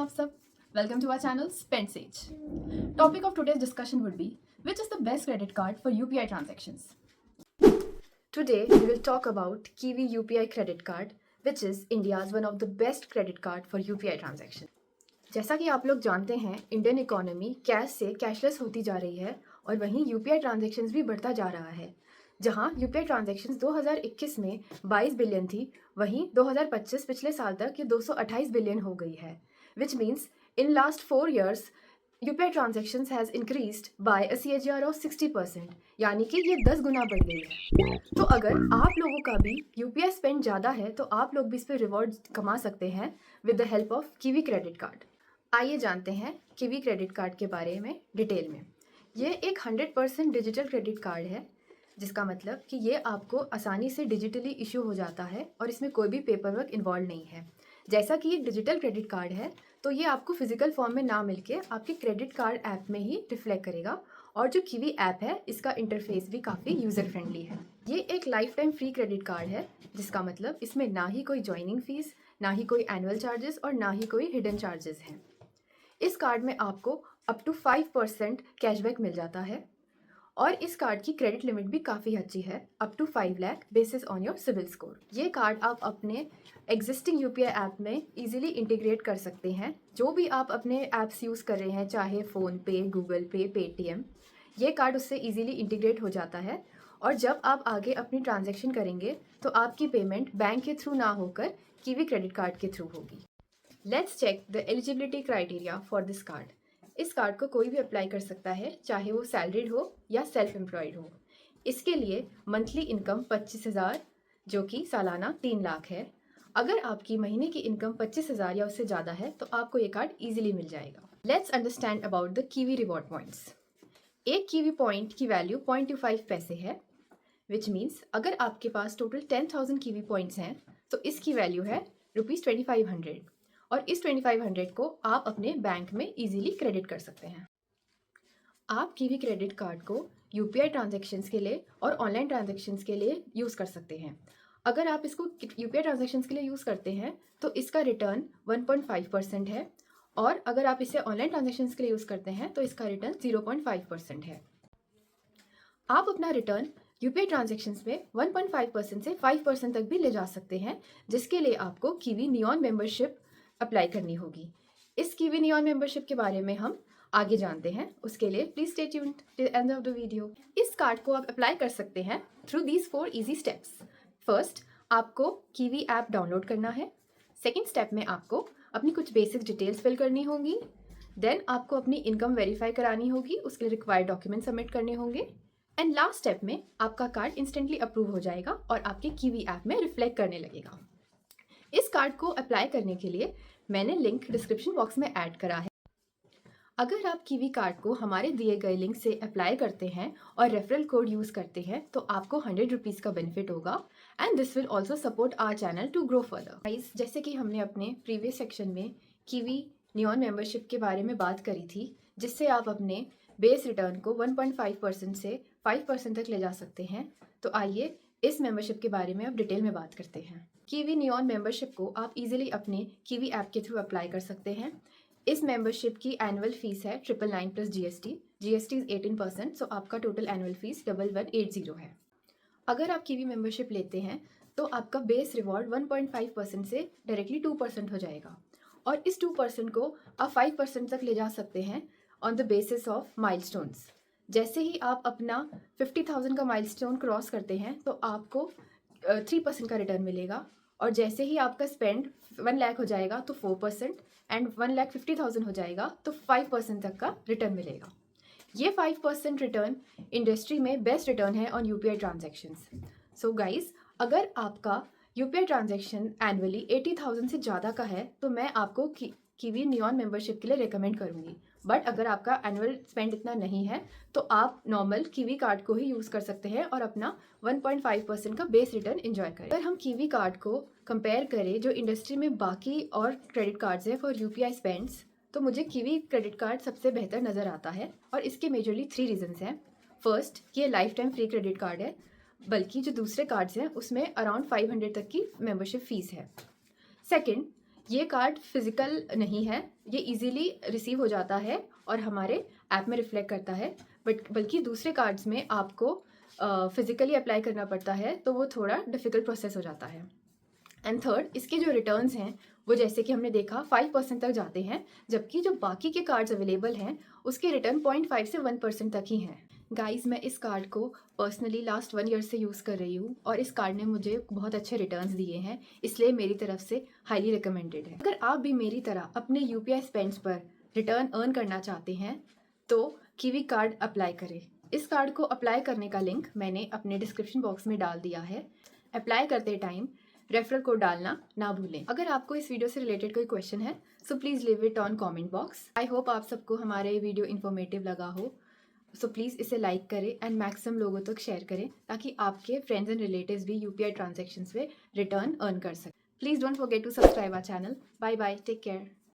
आप सब? Welcome to our channel Spend Sage. Topic of today's discussion would be which is the best credit card for UPI transactions. Today we will talk about Kiwi UPI credit card, which is India's one of the best credit card for UPI transaction. जैसा कि आप लोग जानते हैं, Indian economy cash से cashless होती जा रही है और वहीं यूपीआई ट्रांजैक्शंस भी बढ़ता जा रहा है। जहां यूपीआई ट्रांजैक्शंस 2021 में 22 बिलियन थी, वहीं 2025 पिछले साल तक ये 228 बिलियन हो गई है, which means in last 4 years UPI transactions has increased by a CAGR of 60%, यानी कि ये 10 गुना बढ़ गई है। तो अगर आप लोगों का भी यूपीआई स्पेंड ज़्यादा है तो आप लोग भी इस पर रिवॉर्ड कमा सकते हैं with the help of kiwi credit card. आइए जानते हैं कीवी क्रेडिट कार्ड के बारे में डिटेल में। ये एक 100% डिजिटल क्रेडिट कार्ड है, जिसका मतलब कि ये आपको आसानी से डिजिटली इशू हो जाता है और इसमें कोई भी पेपर वर्क इन्वॉल्व नहीं है। जैसा कि एक डिजिटल क्रेडिट कार्ड है तो ये आपको फिजिकल फॉर्म में ना मिलके आपके क्रेडिट कार्ड ऐप में ही रिफ्लेक्ट करेगा, और जो कीवी ऐप है इसका इंटरफेस भी काफ़ी यूज़र फ्रेंडली है। ये एक life time free credit card है, जिसका मतलब इसमें ना ही कोई ज्वाइनिंग फीस, ना ही कोई एनुअल चार्जेस और ना ही कोई हिडन चार्जेस हैं। इस कार्ड में आपको अप टू 5% कैशबैक मिल जाता है और इस कार्ड की क्रेडिट लिमिट भी काफ़ी अच्छी है, up to 5 lakh basis on your CIBIL score. ये कार्ड आप अपने एग्जिस्टिंग यूपीआई ऐप में इजीली इंटीग्रेट कर सकते हैं। जो भी आप अपने ऐप्स यूज़ कर रहे हैं, चाहे फ़ोनपे, गूगल पे, पेटीएम, ये कार्ड उससे इजीली इंटीग्रेट हो जाता है और जब आप आगे अपनी ट्रांजैक्शन करेंगे तो आपकी पेमेंट बैंक के थ्रू ना होकर कीवी क्रेडिट कार्ड के थ्रू होगी। Let's check the eligibility criteria for this card. इस कार्ड को कोई भी अप्लाई कर सकता है, चाहे वो सैलरीड हो या सेल्फ एम्प्लॉयड हो। इसके लिए मंथली इनकम 25,000 जो कि सालाना 3 लाख है। अगर आपकी महीने की इनकम 25,000 या उससे ज़्यादा है तो आपको ये कार्ड ईजिली मिल जाएगा। Let's understand about the kiwi reward points. एक कीवी पॉइंट की वैल्यू 0.25 पैसे है, विच मीन्स अगर आपके पास टोटल 10,000 कीवी पॉइंट्स हैं तो इसकी वैल्यू है ₹2500 और इस 2500 को आप अपने बैंक में इजीली क्रेडिट कर सकते हैं। आप कीवी क्रेडिट कार्ड को यूपीआई ट्रांजैक्शंस के लिए और ऑनलाइन ट्रांजैक्शंस के लिए यूज़ कर सकते हैं। अगर आप इसको यूपीआई ट्रांजैक्शंस के लिए यूज़ करते हैं तो इसका रिटर्न 1.5% है, और अगर आप इसे ऑनलाइन ट्रांजैक्शंस के लिए यूज़ करते हैं तो इसका रिटर्न 0.5% है। आप अपना रिटर्न यूपीआई ट्रांजैक्शंस में 1.5% से 5% तक भी ले जा सकते हैं, जिसके लिए आपको कीवी नियॉन मेंबरशिप अप्लाई करनी होगी। इस कीवी नियॉन मेंबरशिप के बारे में हम आगे जानते हैं, उसके लिए please stay tuned till end of the video. इस कार्ड को आप अप्लाई कर सकते हैं through these 4 easy steps. First, आपको कीवी ऐप डाउनलोड करना है। सेकेंड स्टेप में आपको अपनी कुछ बेसिक डिटेल्स फिल करनी होंगी। देन आपको अपनी इनकम वेरीफाई करानी होगी, उसके लिए रिक्वायर्ड डॉक्यूमेंट सबमिट करने होंगे। एंड लास्ट स्टेप में आपका कार्ड इंस्टेंटली अप्रूव हो जाएगा और आपके कीवी ऐप में रिफ्लेक्ट करने लगेगा। इस कार्ड को अप्लाई करने के लिए मैंने लिंक डिस्क्रिप्शन बॉक्स में ऐड करा है। अगर आप कीवी कार्ड को हमारे दिए गए लिंक से अप्लाई करते हैं और रेफरल कोड यूज़ करते हैं तो आपको 100 रुपीज़ का बेनिफिट होगा, and this will also support our channel to grow further. Guys, जैसे कि हमने अपने प्रीवियस सेक्शन में कीवी नियॉन मेंबरशिप के बारे में बात करी थी, जिससे आप अपने बेस रिटर्न को 1.5% से 5% तक ले जा सकते हैं, तो आइए इस मेंबरशिप के बारे में अब डिटेल में बात करते हैं। कीवी नियॉन मेंबरशिप को आप इजीली अपने कीवी ऐप के थ्रू अप्लाई कर सकते हैं। इस मेंबरशिप की एनुअल फीस है 999 प्लस जीएसटी। जीएसटी इज 18%, सो आपका टोटल एनुअल फीस 1180 है। अगर आप कीवी मेंबरशिप लेते हैं तो आपका बेस रिवॉर्ड 1.5% से डायरेक्टली 2% हो जाएगा, और इस 2% को आप 5% तक ले जा सकते हैं on the basis of milestones. जैसे ही आप अपना 50,000 का माइलस्टोन क्रॉस करते हैं तो आपको 3% का रिटर्न मिलेगा, और जैसे ही आपका स्पेंड 1 लाख हो जाएगा तो 4%, एंड 1,50,000 हो जाएगा तो 5% तक का रिटर्न मिलेगा। ये 5% रिटर्न इंडस्ट्री में बेस्ट रिटर्न है on UPI transactions. So guys, अगर आपका यूपीआई ट्रांजैक्शन एनुअली 80,000 से ज़्यादा का है तो मैं आपको कीवी नियॉन मेंबरशिप के लिए रिकमेंड करूँगी। बट अगर आपका एनुअल स्पेंड इतना नहीं है तो आप नॉर्मल कीवी कार्ड को ही यूज़ कर सकते हैं और अपना 1.5% का बेस रिटर्न एंजॉय करें। अगर हम कीवी कार्ड को कंपेयर करें जो इंडस्ट्री में बाकी और क्रेडिट कार्ड्स हैं फॉर यूपीआई स्पेंड्स, तो मुझे कीवी क्रेडिट कार्ड सबसे बेहतर नज़र आता है, और इसके मेजरली 3 रीजंस हैं। फर्स्ट, ये life time free credit card है, बल्कि जो दूसरे कार्ड्स हैं उसमें अराउंड 500 तक की मेंबरशिप फीस है। सेकंड, ये कार्ड फिजिकल नहीं है, ये इजीली रिसीव हो जाता है और हमारे ऐप में रिफ्लेक्ट करता है, बल्कि दूसरे कार्ड्स में आपको फिजिकली अप्लाई करना पड़ता है, तो वो थोड़ा डिफ़िकल्ट प्रोसेस हो जाता है। एंड थर्ड, इसके जो रिटर्न्स हैं वो जैसे कि हमने देखा 5% तक जाते हैं, जबकि जो बाकी के कार्ड्स अवेलेबल हैं उसके रिटर्न 0.5 से 1% तक ही हैं। गाइस, मैं इस कार्ड को पर्सनली लास्ट 1 ईयर से यूज़ कर रही हूँ और इस कार्ड ने मुझे बहुत अच्छे रिटर्न्स दिए हैं, इसलिए मेरी तरफ से हाईली रिकमेंडेड है। अगर आप भी मेरी तरह अपने यूपीआई स्पेंड्स पर रिटर्न अर्न करना चाहते हैं तो कीवी कार्ड अप्लाई करें। इस कार्ड को अप्लाई करने का लिंक मैंने अपने डिस्क्रिप्शन बॉक्स में डाल दिया है। अप्लाई करते टाइम रेफरल कोड डालना ना भूलें। अगर आपको इस वीडियो से रिलेटेड कोई क्वेश्चन है so please leave it on comment box. I hope आप सबको हमारा ये वीडियो इन्फॉर्मेटिव लगा हो, सो प्लीज़ इसे लाइक करें एंड मैक्सिमम लोगों तक शेयर करें ताकि आपके फ्रेंड्स एंड रिलेटिव्स भी यूपीआई ट्रांजैक्शंस में रिटर्न अर्न कर सकें। Please don't forget to subscribe our channel. Bye bye, take care.